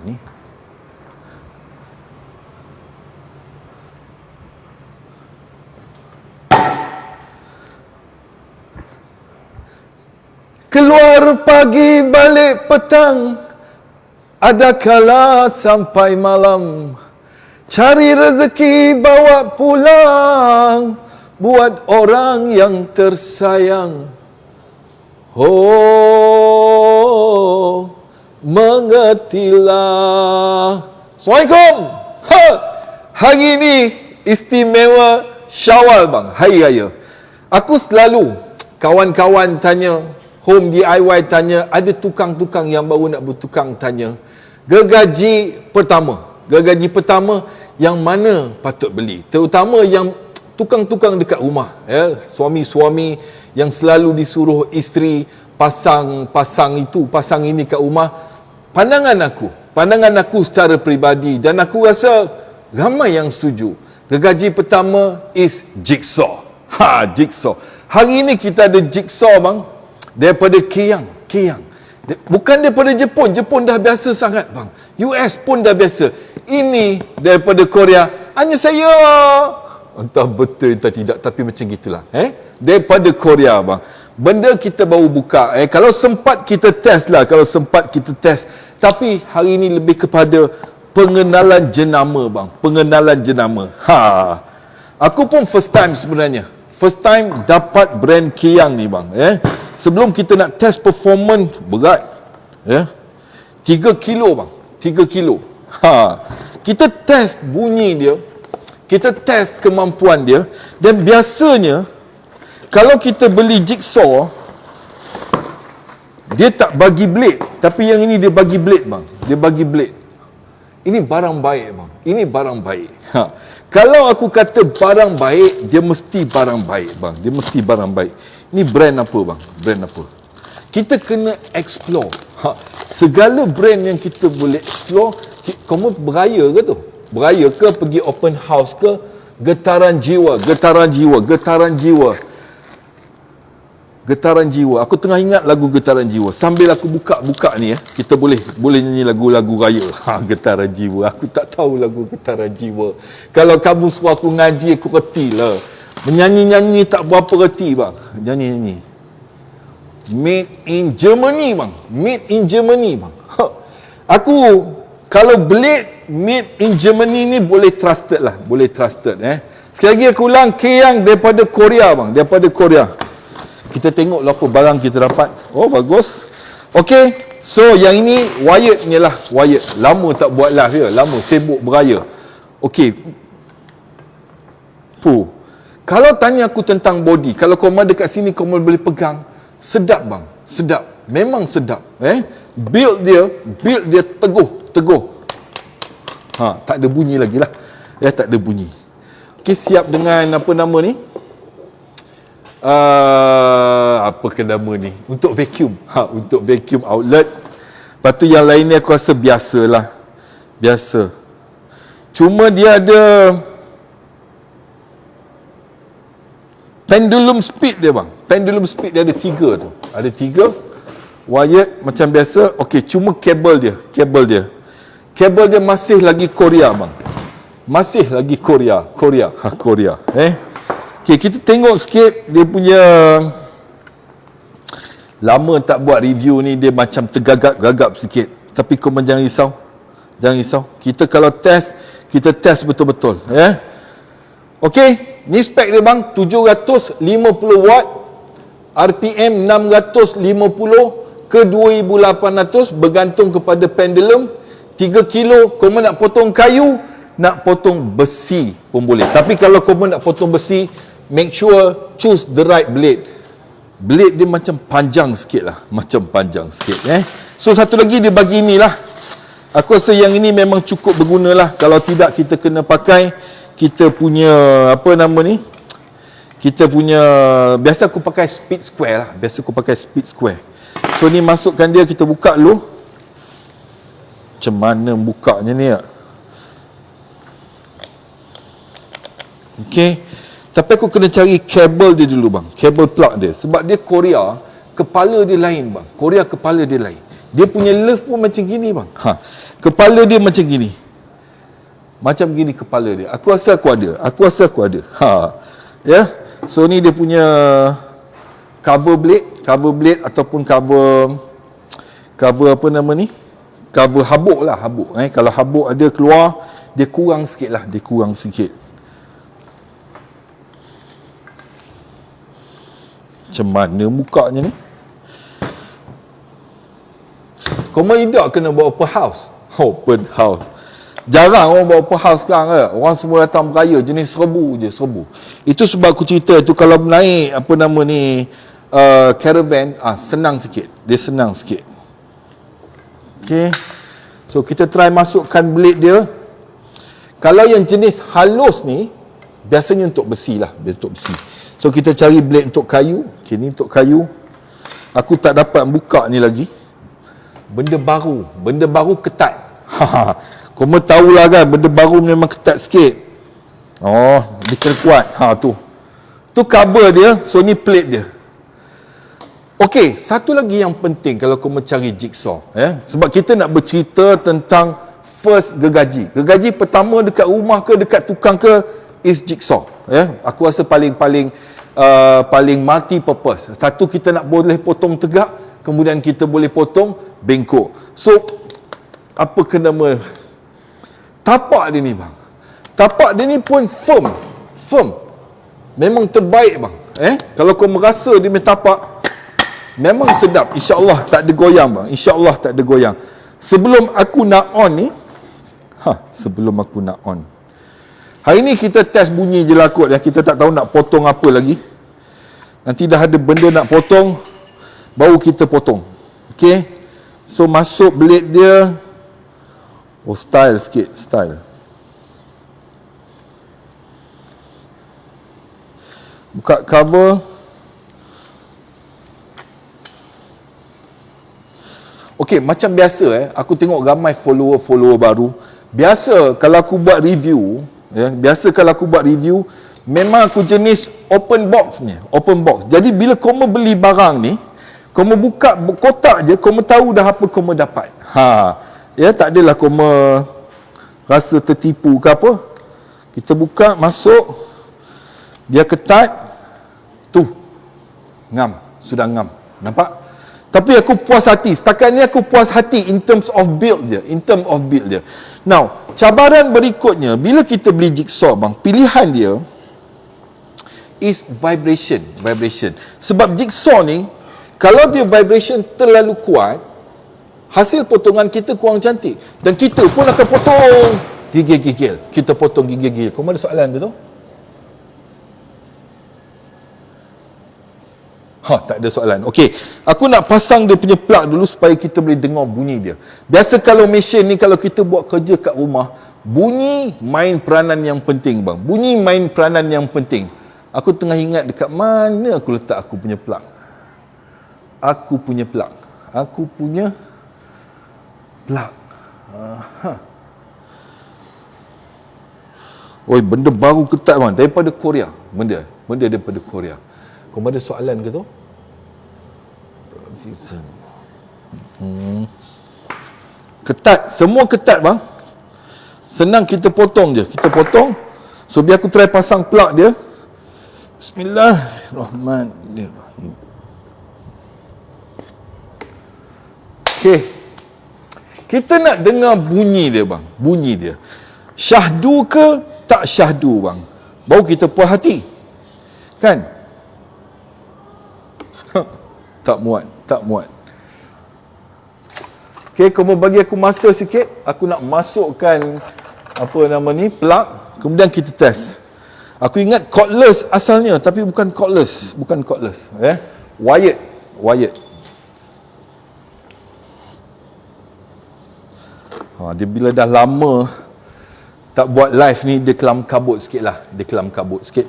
ni? Keluar pagi balik petang, ada kala sampai malam, cari rezeki bawa pulang, buat orang yang tersayang. Oh, mengertilah. Assalamualaikum. Hari ini istimewa Syawal bang, hari raya. Aku selalu, kawan-kawan tanya, home DIY tanya, ada tukang-tukang yang baru nak bertukang tanya, gergaji pertama yang mana patut beli, terutama yang tukang-tukang dekat rumah, ya, suami-suami yang selalu disuruh isteri pasang ini kat rumah. Pandangan aku secara peribadi, dan aku rasa ramai yang setuju, gergaji pertama is Jigsaw. Jigsaw. Hari ini kita ada Jigsaw bang, daripada Keyang. Bukan daripada Jepun dah biasa sangat bang. US pun dah biasa. Ini daripada Korea. Hanya saya, entah betul entah tidak, tapi macam gitulah. Daripada Korea bang. Benda kita baru buka. Kalau sempat kita test. Tapi hari ini lebih kepada pengenalan jenama bang. Aku pun first time sebenarnya. First time dapat brand Keyang ni bang. Sebelum kita nak test performance, berat. 3 kilo bang. 3 kilo. Kita test bunyi dia, kita test kemampuan dia. Dan biasanya kalau kita beli Jigsaw, dia tak bagi blade, tapi yang ini dia bagi blade bang. Dia bagi blade. Ini barang baik bang. Ini barang baik. Kalau aku kata barang baik, dia mesti barang baik bang. Dia mesti barang baik. Ini brand apa bang? Brand apa? Kita kena explore. Segala brand yang kita boleh explore. Kamu beraya ke tu? Beraya ke, pergi open house ke? Getaran jiwa. Aku tengah ingat lagu Getaran Jiwa. Sambil aku buka ni kita boleh nyanyi lagu-lagu raya. Getaran Jiwa. Aku tak tahu lagu Getaran Jiwa. Kalau kamu suruh aku ngaji, aku reti lah. Menyanyi-nyanyi tak berapa reti bang. Nyanyi-nyanyi. Made in Germany bang. Aku kalau blade made in Germany ni boleh trusted lah. Sekali lagi aku ulang, Keyang daripada Korea bang. Kita tengok lah apa barang kita dapat. Oh bagus. Okey. So yang ini wired ni lah. Lama tak buat live ya. Lama sibuk beraya. Okey. Kalau tanya aku tentang body, kalau korang dekat sini korang boleh pegang, sedap bang. Memang sedap. Build dia teguh. Tak ada bunyi lagi lah. Tak ada bunyi. Okey, siap dengan apa nama ni? Apa ke nama ni? Untuk vacuum. Untuk vacuum outlet. Lepas tu yang lain ni aku rasa biasa. Cuma dia ada pendulum speed dia bang. Pendulum speed dia ada 3 tu. Ada 3. Wired macam biasa. Okey, cuma kabel dia. Kabel dia masih lagi Korea bang. Korea. Okay, kita tengok sikit dia punya. Lama tak buat review ni, dia macam tergagap-gagap sikit. Tapi korang jangan risau. Kita kalau test, kita test betul-betul. Okey, ni spek dia bang, 750 watt, RPM 650 ke 2800, bergantung kepada pendulum. 3 kilo, korang nak potong kayu, nak potong besi pun boleh. Tapi kalau korang nak potong besi, make sure choose the right blade. Blade dia macam panjang sikit lah. So satu lagi dia bagi ni lah. Aku rasa yang ini memang cukup berguna lah. Kalau tidak, kita kena pakai kita punya apa nama ni, kita punya, biasa aku pakai speed square lah. So ni masukkan dia, kita buka dulu. Macam mana bukanya ni ya? Okey. Tapi aku kena cari kabel dia dulu bang. Kabel plug dia. Sebab dia Korea, kepala dia lain bang. Dia punya love pun macam gini bang. Kepala dia macam gini. Macam gini kepala dia. Aku rasa aku ada. Ya. So ni dia punya cover blade ataupun cover apa nama ni? Cover habuk lah, habuk. Kalau habuk ada keluar, dia kurang sikit lah, Macam mana mukanya ni? Kau tidak kena bawa open house. Jarang orang bawa open house sekarang ke. Orang semua datang beraya jenis serbu je, serbu. Itu sebab aku cerita tu, kalau naik apa nama ni, caravan, senang sikit. Dia senang sikit. Okay. So kita try masukkan blade dia. Kalau yang jenis halus ni, biasanya untuk besi lah, So kita cari blade untuk kayu. Okay, ni untuk kayu. Aku tak dapat buka ni lagi. Benda baru ketat. Kau tahulah kan, benda baru memang ketat sikit. Oh, dia kena kuat. Tu cover dia. So ni plate dia. Okey, satu lagi yang penting kalau kau mencari jigsaw, sebab kita nak bercerita tentang first gergaji. Gergaji pertama dekat rumah ke dekat tukang ke is jigsaw. Aku rasa paling multi purpose. Satu, kita nak boleh potong tegak, kemudian kita boleh potong bengkok. So apa ke nama tapak dia ni bang? Tapak dia ni pun firm. Memang terbaik bang. Kalau kau merasa dia punya tapak memang sedap. InsyaAllah tak ada goyang bang. InsyaAllah tak ada goyang. Sebelum aku nak on, hari ni kita test bunyi je lah kot. Kita tak tahu nak potong apa lagi. Nanti dah ada benda nak potong, baru kita potong. Okay. So masuk blade dia. Style sikit. Buka cover. Okey, macam biasa aku tengok ramai follower baru. Biasa kalau aku buat review, memang aku jenis open box. Jadi bila kau beli barang ni, kau buka kotak je, kau tahu dah apa kau dapat. Tak adalah kau rasa tertipu ke apa. Kita buka, masuk, dia ketat. Sudah ngam. Nampak? Tapi aku puas hati. Setakat ni aku puas hati in terms of build je. Now, cabaran berikutnya, bila kita beli jigsaw bang, pilihan dia is vibration. Sebab jigsaw ni, kalau dia vibration terlalu kuat, hasil potongan kita kurang cantik. Dan kita pun akan potong gigil-gigil. Kita potong gigil-gigil. Kau ada soalan tu? Tak ada soalan. Okey, aku nak pasang dia punya plug dulu supaya kita boleh dengar bunyi dia. Biasa kalau mesin ni, kalau kita buat kerja kat rumah, bunyi main peranan yang penting bang. Aku tengah ingat dekat mana aku letak aku punya plug. Oi, benda baru ketat bang, daripada Korea. Benda daripada Korea. Kau ada soalan ke tu? Ketat, semua ketat bang. Senang kita potong je. So biar aku try pasang plug dia. Bismillahirrahmanirrahim. Okay. Kita nak dengar bunyi dia bang. Syahdu ke tak syahdu bang? Baru kita puas hati. Kan? Tak muat. Okay, kau bagi aku masa sikit. Aku nak masukkan plug. Kemudian kita test. Aku ingat cordless asalnya, tapi bukan cordless. Wired. Dia bila dah lama tak buat live ni, dia kelam kabut sikit.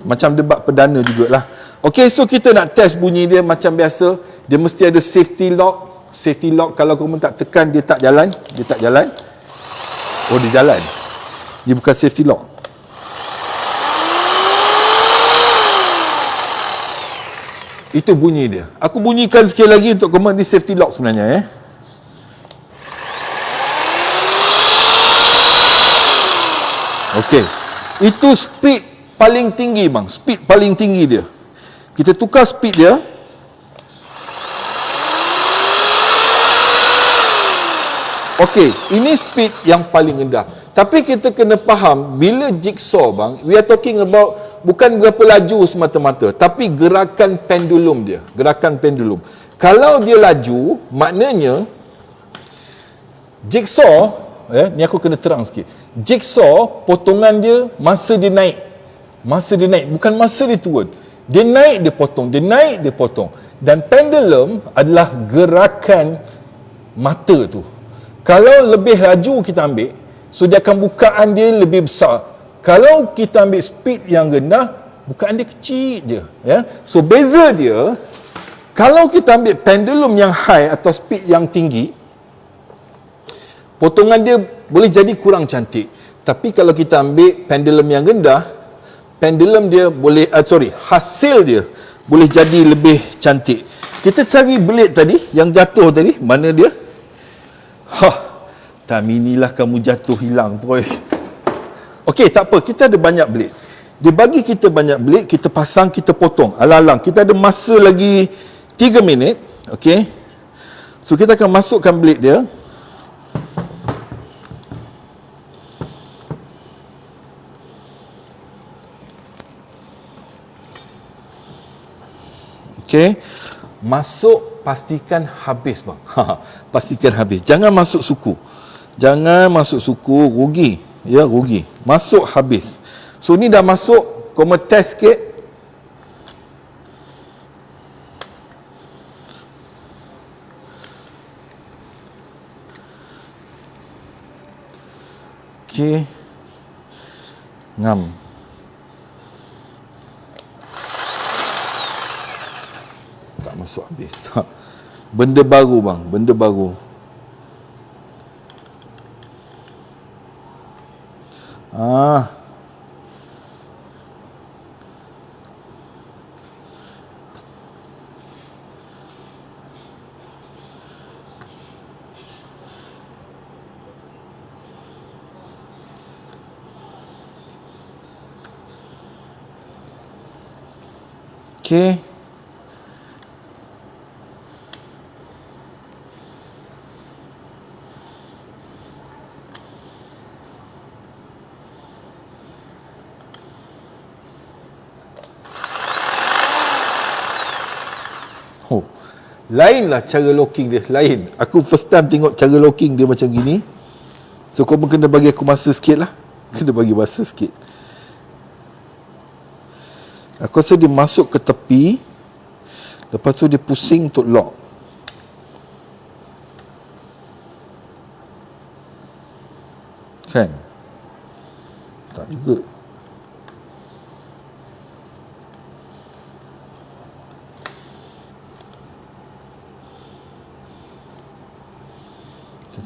Macam debat perdana jugalah. Okay, so kita nak test bunyi dia macam biasa. Dia mesti ada safety lock. Kalau kamu tak tekan, dia tak jalan. Oh, dia jalan. Dia bukan safety lock. Itu bunyi dia. Aku bunyikan sekali lagi untuk kamu. Ni safety lock sebenarnya. Okey. Itu speed paling tinggi bang. Speed paling tinggi dia. Kita tukar speed dia. Okey, ini speed yang paling rendah. Tapi kita kena faham, bila jigsaw bang, we are talking about bukan berapa laju semata-mata, tapi gerakan pendulum dia. Gerakan pendulum. Kalau dia laju, maknanya jigsaw, ni aku kena terang sikit. Jigsaw, potongan dia masa dia naik. Masa dia naik, bukan masa dia turun. Dia naik, dia potong. Dia naik, dia potong. Dan pendulum adalah gerakan mata tu. Kalau lebih laju kita ambil, so dia akan bukaan dia lebih besar. Kalau kita ambil speed yang rendah, bukaan dia kecil je. Ya? So beza dia, kalau kita ambil pendulum yang high atau speed yang tinggi, potongan dia boleh jadi kurang cantik. Tapi kalau kita ambil pendulum yang rendah, pendulum dia boleh, hasil dia boleh jadi lebih cantik. Kita cari blade tadi, yang jatuh tadi, mana dia? Time inilah kamu jatuh hilang, boy. Okey, tak apa, kita ada banyak blade. Dia bagi kita banyak blade, kita pasang, kita potong. Alang-alang, kita ada masa lagi 3 minit. Okey. So, kita akan masukkan blade dia. Okey. Masuk, pastikan habis bang. Pastikan habis. Jangan masuk suku. Jangan masuk suku, rugi. Ya, rugi. Masuk habis. So ni dah masuk, kau mau test sikit. Okey. Ngam. Tak masuk habis. Benda baru bang, benda baru. Okey. Lainlah cara locking dia, lain. Aku first time tengok cara locking dia macam gini. So kau pun kena bagi aku masa sikit lah. Kena bagi masa sikit. Aku rasa dia masuk ke tepi, lepas tu dia pusing untuk lock. Kan? Tak juga.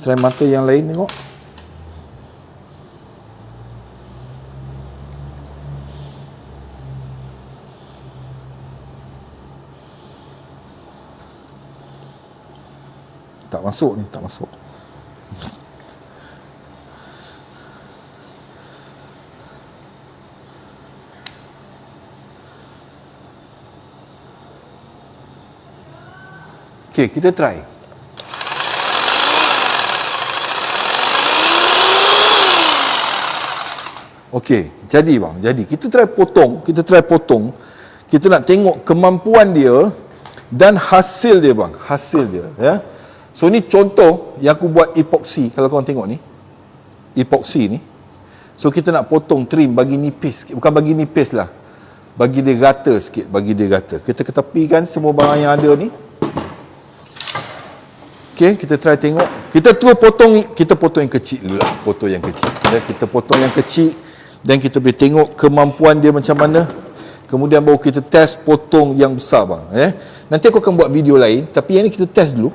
Try mata yang lain tengok. Tak masuk ni, tak masuk. Okey, kita try. Okey, jadi bang, jadi kita try potong, kita nak tengok kemampuan dia dan hasil dia bang, hasil dia, ya. So ni contoh yang aku buat epoxy, kalau korang tengok ni, epoxy ni. So kita nak potong, trim, bagi nipis sikit, bukan bagi nipis lah, bagi dia rata sikit, bagi dia rata. Kita ketepikan semua barang yang ada ni. Okey, kita try tengok. Kita terus potong, kita potong yang kecil dulu lah, potong yang kecil. Ya, kita potong yang kecil. Dan kita boleh tengok kemampuan dia macam mana. Kemudian baru kita test potong yang besar bang. Nanti aku akan buat video lain, tapi yang ni kita test dulu.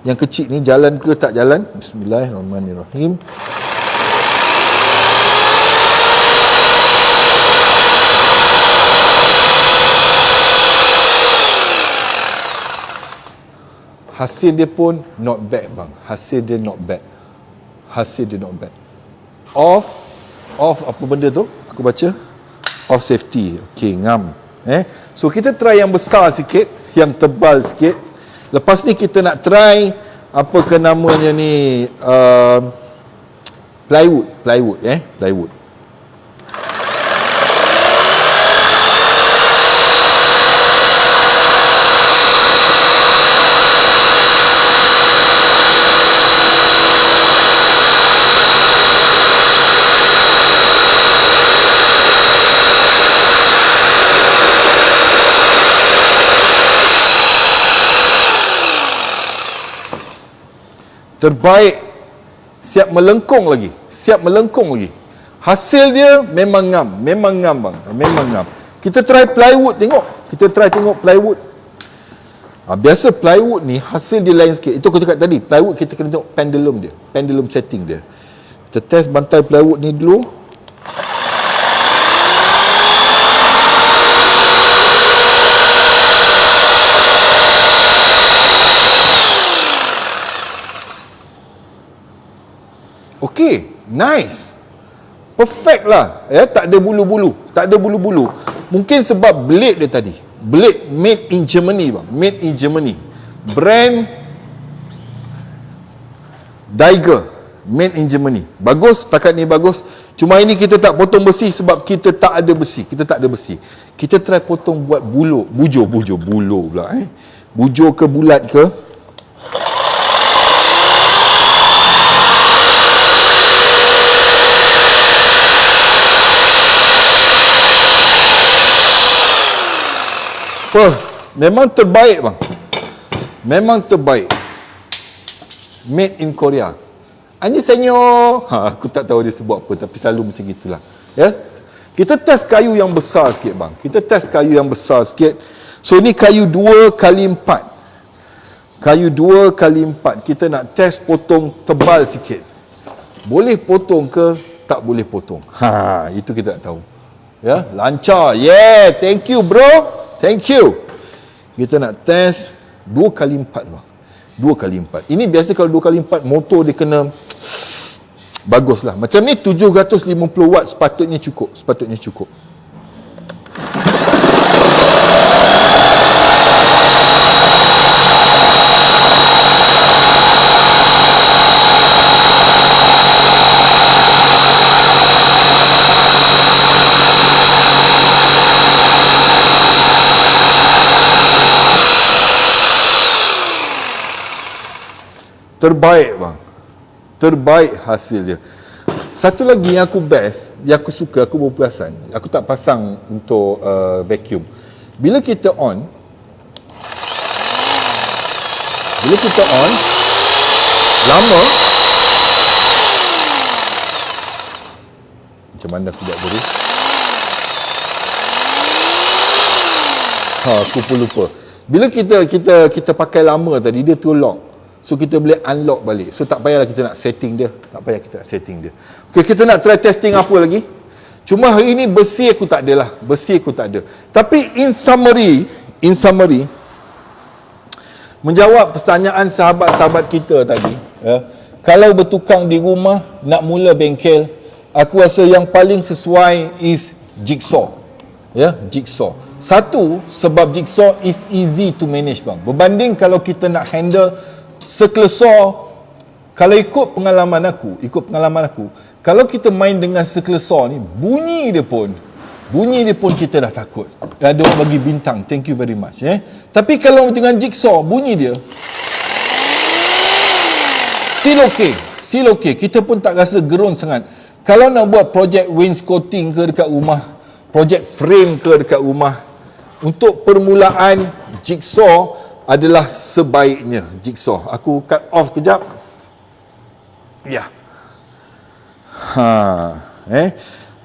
Yang kecil ni jalan ke tak jalan. Bismillahirrahmanirrahim. Hasil dia pun not bad bang. Hasil dia not bad. Hasil dia not bad. Off. Off apa benda tu? Aku baca. Off safety. Okey, ngam. So kita try yang besar sikit, yang tebal sikit. Lepas ni kita nak try apa ke namanya ni, plywood, plywood. Terbaik, siap melengkung lagi, hasil dia memang ngam bang, memang ngam. Kita try plywood, tengok plywood. Biasa plywood ni hasil dia lain sikit. Itu aku cakap tadi, plywood kita kena tengok pendulum setting dia. Kita test bantai plywood ni dulu. Okey, nice. Perfect lah. Tak ada bulu-bulu. Mungkin sebab blade dia tadi. Blade made in Germany bang. Brand Daiger. Made in Germany. Bagus, takat ni bagus. Cuma ini kita tak potong besi sebab kita tak ada besi. Kita try potong buat bujur pula. Bujur ke bulat ke. Memang terbaik bang. Made in Korea. Anji senyor. Aku tak tahu dia sebut apa, tapi selalu macam gitulah. Kita test kayu yang besar sikit bang. So ni kayu 2x4. Kita nak test potong tebal sikit. Boleh potong ke tak boleh potong? Itu kita tak tahu. Lancar. Thank you bro. Kita nak test 2x4 bang. 2x4. Ini biasa kalau 2x4 motor dia kena bagus lah. Macam ni 750 watt sepatutnya cukup. Terbaik bang. Terbaik hasil dia. Satu lagi yang aku best, yang aku suka, aku baru perasan, aku tak pasang untuk vacuum. Bila kita on, lama, macam mana aku buat tadi? Aku pun lupa. Bila kita pakai lama tadi, dia tu lock. So kita boleh unlock balik. So tak payahlah kita nak setting dia. Okay, kita nak try testing apa lagi? Cuma hari ni besi aku tak ada lah. Tapi in summary, menjawab pertanyaan sahabat-sahabat kita tadi, kalau bertukang di rumah, nak mula bengkel, aku rasa yang paling sesuai is jigsaw. Jigsaw. Satu, sebab jigsaw is easy to manage bang. Berbanding kalau kita nak handle sekelesor, kalau ikut pengalaman aku, kalau kita main dengan sekelesor ni, bunyi dia pun kita dah takut. Ada orang bagi bintang, thank you very much. Tapi kalau dengan jigsaw, bunyi dia still okay. Kita pun tak rasa gerun sangat. Kalau nak buat projek wainscoting ke dekat rumah, projek frame ke dekat rumah, untuk permulaan, jigsaw adalah sebaiknya. Jigsaw. Aku cut off kejap.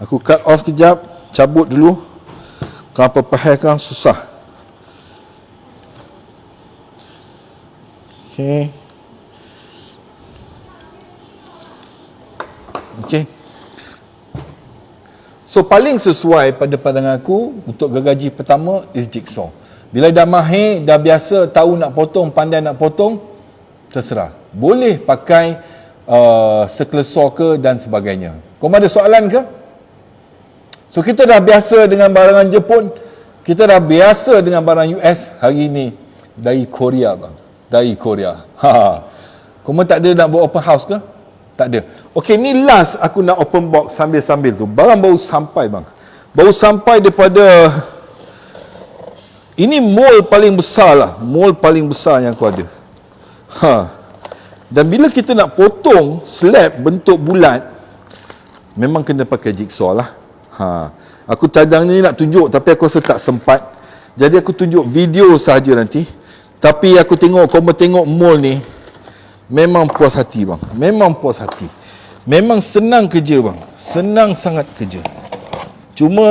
Aku cut off kejap. Cabut dulu. Kalau apa-apa kan susah. Okay. So paling sesuai pada pandangan aku untuk gergaji pertama is jigsaw. Bila dah mahir, dah biasa, tahu nak potong, pandai nak potong, terserah. Boleh pakai sekelesor ke dan sebagainya. Kau ada soalan ke? So kita dah biasa dengan barangan Jepun, kita dah biasa dengan barang US. Hari ni dari Korea bang, dari Korea. Kamu tak ada nak buat open house ke? Tak ada. Okey, ni last aku nak open box sambil-sambil tu. Barang baru sampai bang. Baru sampai daripada, ini mall paling besar lah, mall paling besar yang aku ada. Dan bila kita nak potong slab bentuk bulat, memang kena pakai jigsaw lah. Aku cadang ni nak tunjuk, tapi aku rasa tak sempat. Jadi aku tunjuk video sahaja nanti. Tapi aku tengok, kau tengok mall ni, memang puas hati bang. Memang puas hati. Memang senang kerja bang. Senang sangat kerja. Cuma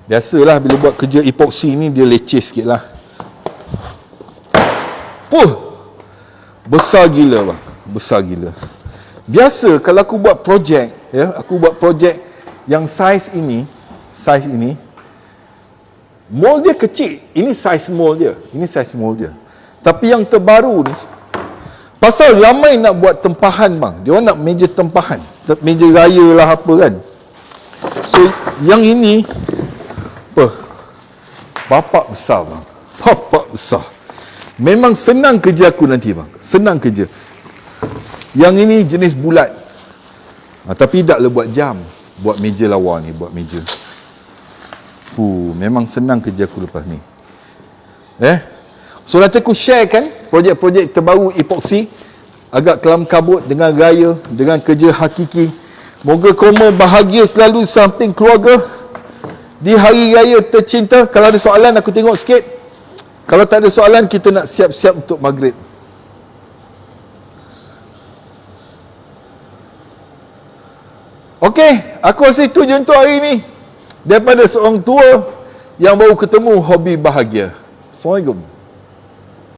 biasalah bila buat kerja epoxy ni, dia leceh sikit lah. Besar gila bang. Besar gila. Biasa kalau aku buat projek, ya, aku buat projek yang saiz ini, mold dia kecil. Ini saiz mold dia. Ini saiz mold dia. Tapi yang terbaru ni, pasal ramai nak buat tempahan bang. Dia orang nak meja tempahan, meja raya lah apa kan. So yang ini bapak besar bang. Bapak besar. Memang senang kerja aku nanti bang. Senang kerja. Yang ini jenis bulat. Tapi taklah buat jam. Buat meja lawa ni, buat meja. Memang senang kerja aku lepas ni. So nanti aku share kan projek-projek terbaru epoxy, agak kelam kabut dengan raya, dengan kerja hakiki. Moga korma bahagia selalu samping keluarga di hari raya tercinta. Kalau ada soalan aku tengok sikit. Kalau tak ada soalan, kita nak siap-siap untuk maghrib. Okey, aku rasa itu je untuk hari ni. Daripada seorang tua yang baru ketemu hobi bahagia. Assalamualaikum.